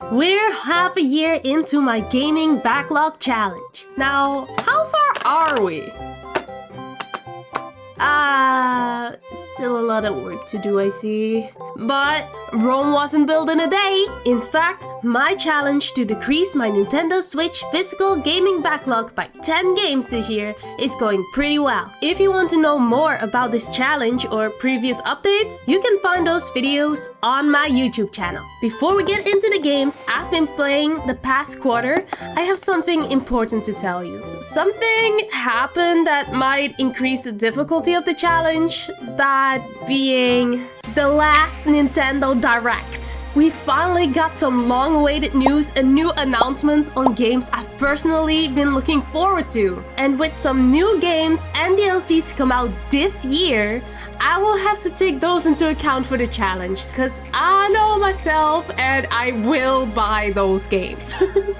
We're half a year into my gaming backlog challenge. Now, how far are we? Still a lot of work to do, I see. But Rome wasn't built in a day. In fact, my challenge to decrease my Nintendo Switch physical gaming backlog by 10 games this year is going pretty well. If you want to know more about this challenge or previous updates, you can find those videos on my YouTube channel. Before we get into the games I've been playing the past quarter, I have something important to tell you. Something happened that might increase the difficulty of the challenge, that being the last Nintendo Direct. We finally got some long-awaited news and new announcements on games I've personally been looking forward to. And with some new games and DLC to come out this year, I will have to take those into account for the challenge, because I know myself and I will buy those games.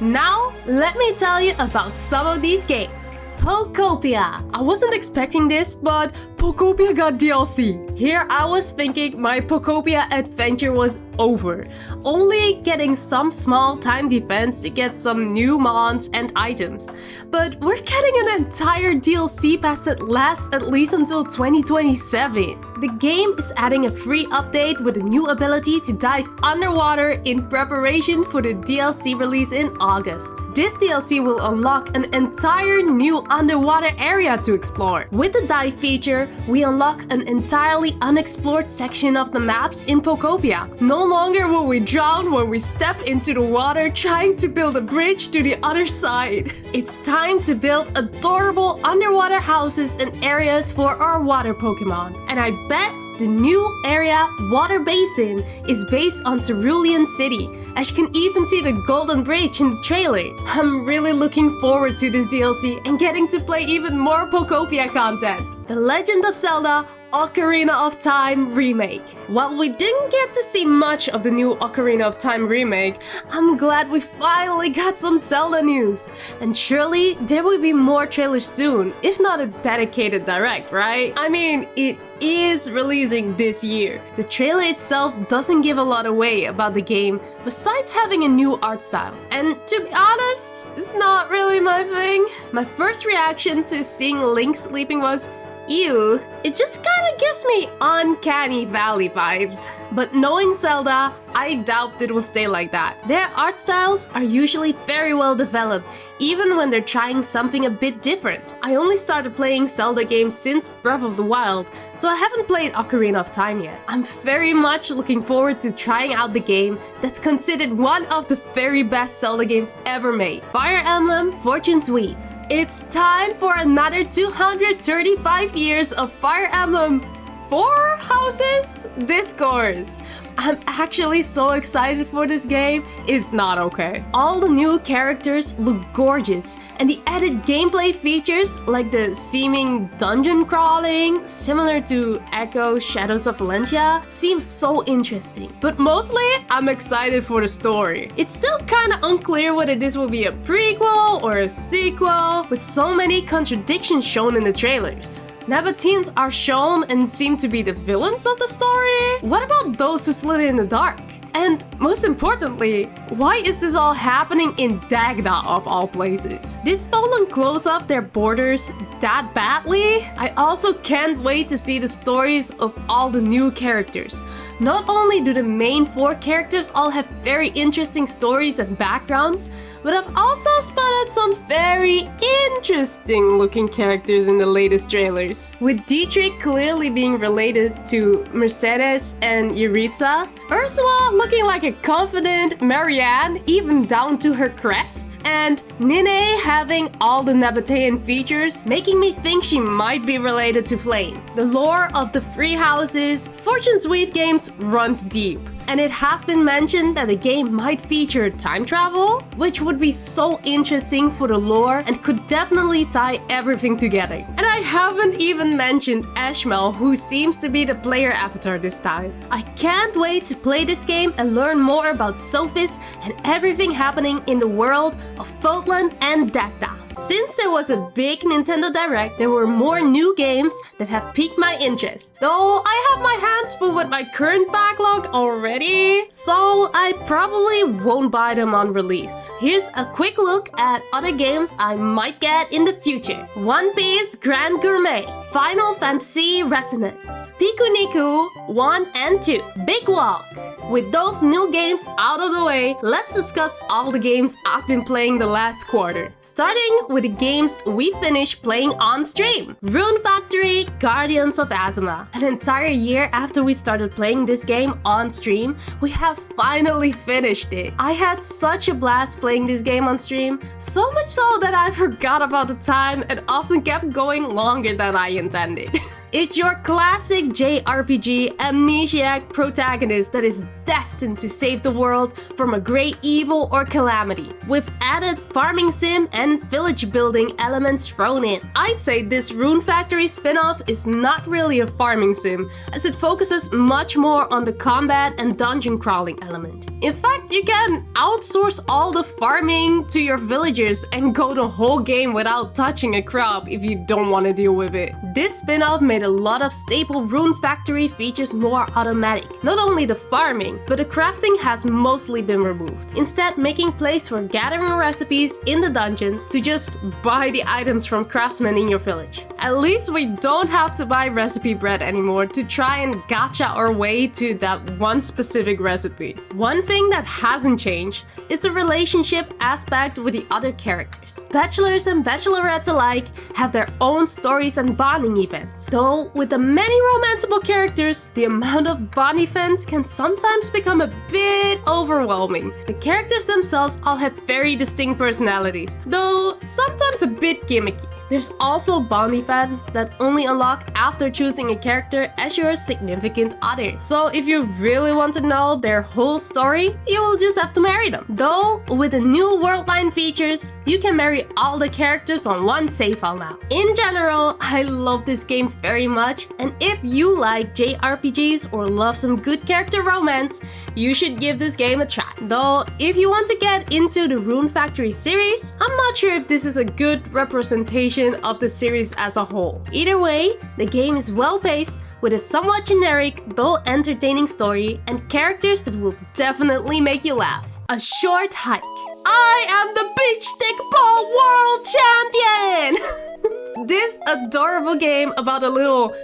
Now, let me tell you about some of these games. Pokopia. I wasn't expecting this, but Pokopia got DLC. Here I was thinking my Pokopia adventure was over, only getting some small timed events to get some new mons and items. But we're getting an entire DLC pass that lasts at least until 2027. The game is adding a free update with a new ability to dive underwater in preparation for the DLC release in August. This DLC will unlock an entire new underwater area to explore. With the dive feature, we unlock an entirely unexplored section of the maps in Pokopia. No longer will we drown when we step into the water trying to build a bridge to the other side. It's time to build adorable underwater houses and areas for our water Pokemon. And I bet the new area, Water Basin, is based on Cerulean City, as you can even see the Golden Bridge in the trailer. I'm really looking forward to this DLC and getting to play even more Pokopia content. The Legend of Zelda Ocarina of Time Remake. While we didn't get to see much of the new Ocarina of Time Remake, I'm glad we finally got some Zelda news. And surely there will be more trailers soon, if not a dedicated direct, right? I mean, it is releasing this year. The trailer itself doesn't give a lot away about the game, besides having a new art style. And to be honest, it's not really my thing. My first reaction to seeing Link sleeping was, ew, it just kinda gives me Uncanny Valley vibes. But knowing Zelda, I doubt it will stay like that. Their art styles are usually very well developed, even when they're trying something a bit different. I only started playing Zelda games since Breath of the Wild, so I haven't played Ocarina of Time yet. I'm very much looking forward to trying out the game that's considered one of the very best Zelda games ever made, Fire Emblem Fortune's Weave. It's time for another 235 years of Fire Emblem 4 Houses Discourse. I'm actually so excited for this game, it's not okay. All the new characters look gorgeous, and the added gameplay features like the seeming dungeon crawling, similar to Echo Shadows of Valentia, seem so interesting. But mostly, I'm excited for the story. It's still kinda unclear whether this will be a prequel or a sequel, with so many contradictions shown in the trailers. Nabateans are shown and seem to be the villains of the story. What about those who slid in the dark? And most importantly, why is this all happening in Dagda of all places? Did Poland close off their borders that badly? I also can't wait to see the stories of all the new characters. Not only do the main 4 characters all have very interesting stories and backgrounds, but I've also spotted some very interesting looking characters in the latest trailers. With Dietrich clearly being related to Mercedes and Yuritsa, Ursula looking like a confident Marianne even down to her crest, and Nene having all the Nabatean features, making me think she might be related to Flame. The lore of the Three Houses Fortune's Weave games runs deep, and it has been mentioned that the game might feature time travel, which would be so interesting for the lore and could definitely tie everything together. And I haven't even mentioned Ashmel, who seems to be the player avatar this time. I can't wait to play this game and learn more about Sophis and everything happening in the world of Fotland and Dagda. Since there was a big Nintendo Direct, there were more new games that have piqued my interest. Though I have my hands full with my current backlog already, already, so I probably won't buy them on release. Here's a quick look at other games I might get in the future. One Piece Grand Gourmet, Final Fantasy Resonance, Pikuniku 1 and 2, Big Walk. With those new games out of the way, let's discuss all the games I've been playing the last quarter. Starting with the games we finished playing on stream. Rune Factory, Guardians of Azuma. An entire year after we started playing this game on stream, we have finally finished it. I had such a blast playing this game on stream, so much so that I forgot about the time and often kept going longer than I intended. It's your classic JRPG amnesiac protagonist that is destined to save the world from a great evil or calamity, with added farming sim and village building elements thrown in. I'd say this Rune Factory spin-off is not really a farming sim, as it focuses much more on the combat and dungeon crawling element. In fact, you can outsource all the farming to your villagers and go the whole game without touching a crop if you don't want to deal with it. This spin-off made a lot of staple Rune Factory features more automatic. Not only the farming, but the crafting has mostly been removed, instead making place for gathering recipes in the dungeons to just buy the items from craftsmen in your village. At least we don't have to buy recipe bread anymore to try and gacha our way to that one specific recipe. One thing that hasn't changed is the relationship aspect with the other characters. Bachelors and bachelorettes alike have their own stories and bonding events, though with the many romanceable characters, the amount of bond events can sometimes become a bit overwhelming. The characters themselves all have very distinct personalities, though sometimes a bit gimmicky. There's also bond events that only unlock after choosing a character as your significant other. So if you really want to know their whole story, you will just have to marry them. Though, with the new world line features, you can marry all the characters on one save file now. In general, I love this game very much, and if you like JRPGs or love some good character romance, you should give this game a try. Though, if you want to get into the Rune Factory series, I'm not sure if this is a good representation of the series as a whole. Either way, the game is well paced, with a somewhat generic though entertaining story and characters that will definitely make you laugh. A short hike. I am the beach stick ball world champion! This adorable game about a little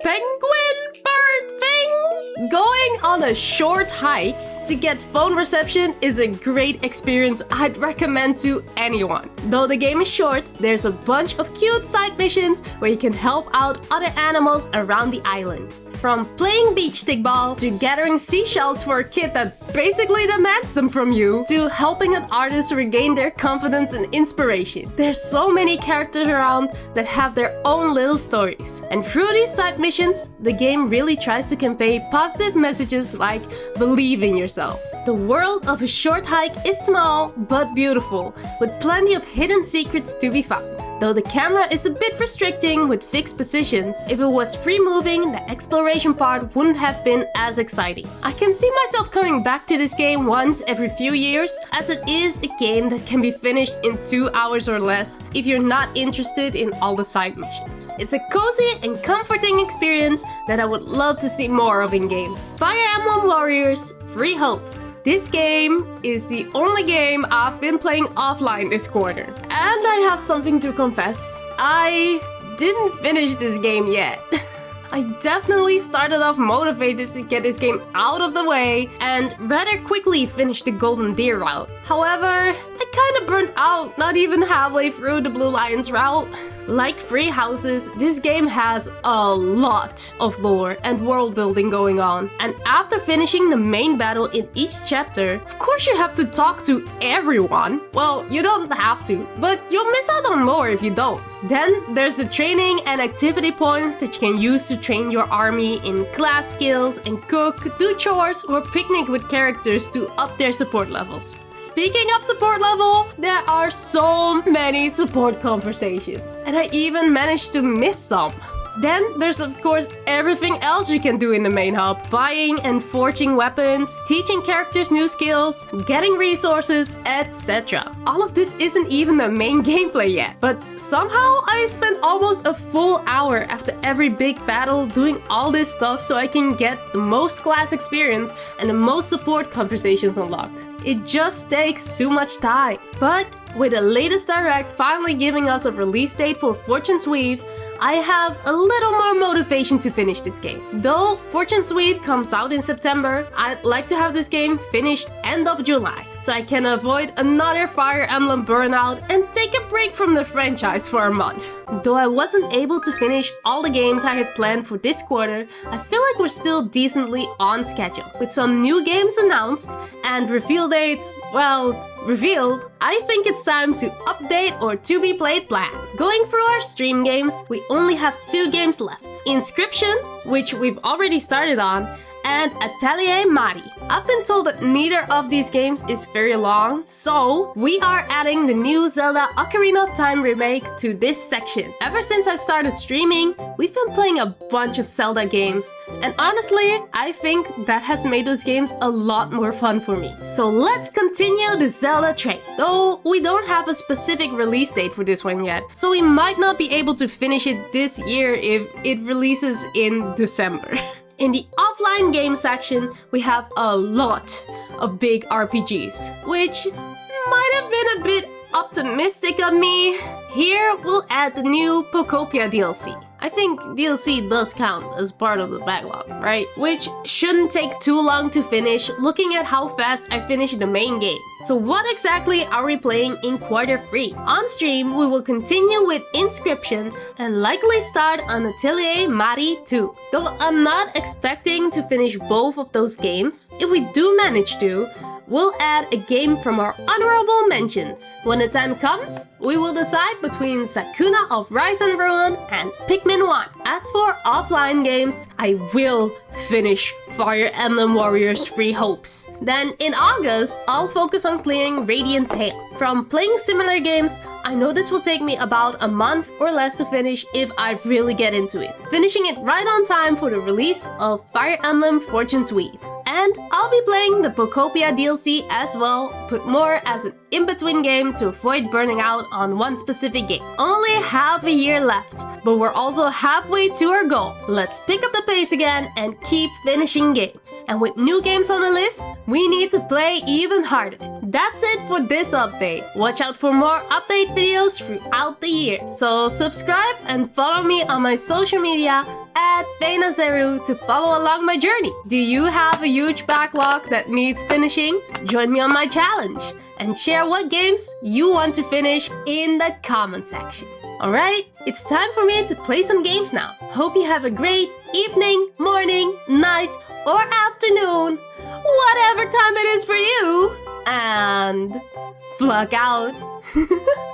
penguin bird thing going on a short hike to get phone reception is a great experience I'd recommend to anyone. Though the game is short, there's a bunch of cute side missions where you can help out other animals around the island. From playing beach stickball to gathering seashells for a kid that basically demands them from you, to helping an artist regain their confidence and inspiration. There's so many characters around that have their own little stories. And through these side missions, the game really tries to convey positive messages like believe in yourself. The world of A Short Hike is small but beautiful, with plenty of hidden secrets to be found. Though the camera is a bit restricting with fixed positions, if it was free moving, the exploration part wouldn't have been as exciting. I can see myself coming back to this game once every few years, as it is a game that can be finished in 2 hours or less if you're not interested in all the side missions. It's a cozy and comforting experience that I would love to see more of in games. Fire Emblem Warriors, Free Hopes. This game is the only game I've been playing offline this quarter. And I have something to confess. I didn't finish this game yet. I definitely started off motivated to get this game out of the way and rather quickly finished the Golden Deer route. However, I kinda burnt out not even halfway through the Blue Lions route. Like Free Houses, this game has a lot of lore and world building going on. And after finishing the main battle in each chapter, of course you have to talk to everyone. Well, you don't have to, but you'll miss out on more if you don't. Then there's the training and activity points that you can use to train your army in class skills and cook, do chores, or picnic with characters to up their support levels. Speaking of support level, there are so many support conversations, and I even managed to miss some. Then there's of course everything else you can do in the main hub. Buying and forging weapons, teaching characters new skills, getting resources, etc. All of this isn't even the main gameplay yet, but somehow I spent almost a full hour after every big battle doing all this stuff so I can get the most class experience and the most support conversations unlocked. It just takes too much time. But with the latest direct finally giving us a release date for Fortune's Weave, I have a little more motivation to finish this game. Though Fortune's Weave comes out in September, I'd like to have this game finished end of July, so I can avoid another Fire Emblem burnout and take a break from the franchise for a month. Though I wasn't able to finish all the games I had planned for this quarter, I feel like we're still decently on schedule. With some new games announced and reveal dates, well, revealed, I think it's time to update our to be played plan. Going through our stream games, we only have 2 games left. Inscription, which we've already started on, and Atelier Mari. I've been told that neither of these games is very long, so we are adding the new Zelda Ocarina of Time remake to this section. Ever since I started streaming, we've been playing a bunch of Zelda games, and honestly, I think that has made those games a lot more fun for me. So let's continue the Zelda train. Though we don't have a specific release date for this one yet, so we might not be able to finish it this year if it releases in December. In the offline game section, we have a lot of big RPGs, which might have been a bit optimistic of me. Here, we'll add the new Pokopia DLC. I think DLC does count as part of the backlog, right? Which shouldn't take too long to finish, looking at how fast I finished the main game. So what exactly are we playing in quarter 3? On stream, we will continue with Inscription and likely start on Atelier Mari 2. Though I'm not expecting to finish both of those games, if we do manage to, we'll add a game from our honorable mentions. When the time comes, we will decide between Sakuna of Rise and Ruin and Pikmin 1. As for offline games, I will finish Fire Emblem Warriors 3 Hopes. Then in August, I'll focus on clearing Radiant Tail. From playing similar games, I know this will take me about a month or less to finish if I really get into it. Finishing it right on time for the release of Fire Emblem Fortune's Weave. And I'll be playing the Pokopia DLC as well, but more as an in-between game to avoid burning out on one specific game. Only half a year left, but we're also halfway to our goal. Let's pick up the pace again and keep finishing games. And with new games on the list, we need to play even harder. That's it for this update. Watch out for more update videos throughout the year. So subscribe and follow me on my social media at Zeru to follow along my journey. Do you have a huge backlog that needs finishing? Join me on my challenge and share what games you want to finish in the comment section. Alright, it's time for me to play some games now. Hope you have a great evening, morning, night, or afternoon, whatever time it is for you, and Vlog out.